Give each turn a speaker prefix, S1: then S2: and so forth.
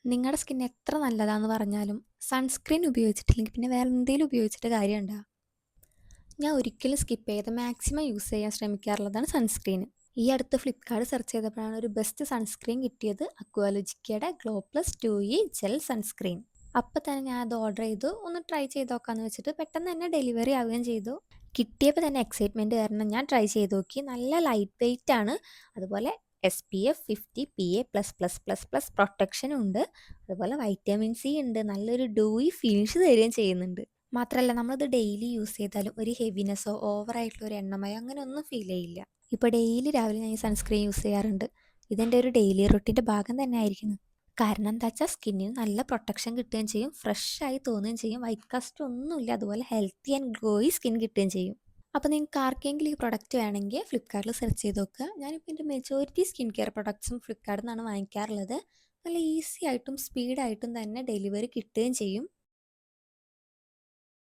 S1: നിങ്ങളുടെ സ്കിൻ എത്ര നല്ലതാന്ന് പറഞ്ഞാലും സൺസ്ക്രീൻ ഉപയോഗിച്ചിട്ടില്ലെങ്കിൽ പിന്നെ വേറെ എന്തെങ്കിലും ഉപയോഗിച്ചിട്ട് കാര്യമുണ്ടോ? ഞാൻ ഒരിക്കലും സ്കിപ്പ് ചെയ്യാതെ മാക്സിമം യൂസ് ചെയ്യാൻ ശ്രമിക്കാറുള്ളതാണ് സൺസ്ക്രീൻ. ഈ അടുത്ത് ഫ്ലിപ്കാർട്ട് സെർച്ച് ചെയ്തപ്പോഴാണ് ഒരു ബെസ്റ്റ് സൺസ്ക്രീൻ കിട്ടിയത്. അക്വാലോജിക്കയുടെ glow plus 2E gel sunscreen. അപ്പം തന്നെ ഞാൻ അത് ഓർഡർ ചെയ്തു. ഒന്ന് ട്രൈ ചെയ്ത് നോക്കാമെന്ന് വെച്ചിട്ട് പെട്ടെന്ന് തന്നെ ഡെലിവറി ആവുകയും ചെയ്തു. കിട്ടിയപ്പോൾ തന്നെ എക്സൈറ്റ്മെൻറ്റ് കാരണം ഞാൻ ട്രൈ ചെയ്ത് നോക്കി. നല്ല ലൈറ്റ് വെയിറ്റ് ആണ്. അതുപോലെ SPF 50 PA++++ പ്രൊട്ടക്ഷനും ഉണ്ട്. അതുപോലെ വൈറ്റമിൻ സി ഉണ്ട്. നല്ലൊരു ഡൂയി ഫിനിഷ് തരികയും ചെയ്യുന്നുണ്ട്. മാത്രമല്ല നമ്മളിത് ഡെയിലി യൂസ് ചെയ്താലും ഒരു ഹെവിനെസ്സോ ഓവറായിട്ടുള്ള ഒരു എണ്ണമയോ അങ്ങനെ ഒന്നും ഫീൽ ചെയ്യില്ല. ഇപ്പോൾ ഡെയിലി രാവിലെ ഞാൻ ഈ സൺസ്ക്രീൻ യൂസ് ചെയ്യാറുണ്ട്. ഇതെൻ്റെ ഒരു ഡെയിലി റൊട്ടീൻ്റെ ഭാഗം തന്നെ ആയിരിക്കുന്നു. കാരണം എന്താ വെച്ചാൽ സ്കിന്നിന് നല്ല പ്രൊട്ടക്ഷൻ കിട്ടുകയും ചെയ്യും, ഫ്രഷ് ആയി തോന്നുകയും ചെയ്യും, വൈറ്റ് കാസ്റ്റ് ഒന്നുമില്ല, അതുപോലെ ഹെൽത്തി ആൻഡ് ഗ്ലോയി സ്കിൻ കിട്ടുകയും ചെയ്യും. അപ്പോൾ നിങ്ങൾക്ക് ആർക്കെങ്കിലും ഈ പ്രൊഡക്റ്റ് വേണമെങ്കിൽ ഫ്ലിപ്കാർട്ടിൽ സെർച്ച് ചെയ്ത് നോക്കുക. ഞാനിപ്പോൾ എൻ്റെ മെജോറിറ്റി സ്കിൻ കെയർ പ്രൊഡക്ട്സും ഫ്ലിപ്കാർട്ടിൽ നിന്നാണ് വാങ്ങിക്കാറുള്ളത്. നല്ല ഈസി ആയിട്ടും സ്പീഡായിട്ടും തന്നെ ഡെലിവറി കിട്ടുകയും ചെയ്യും.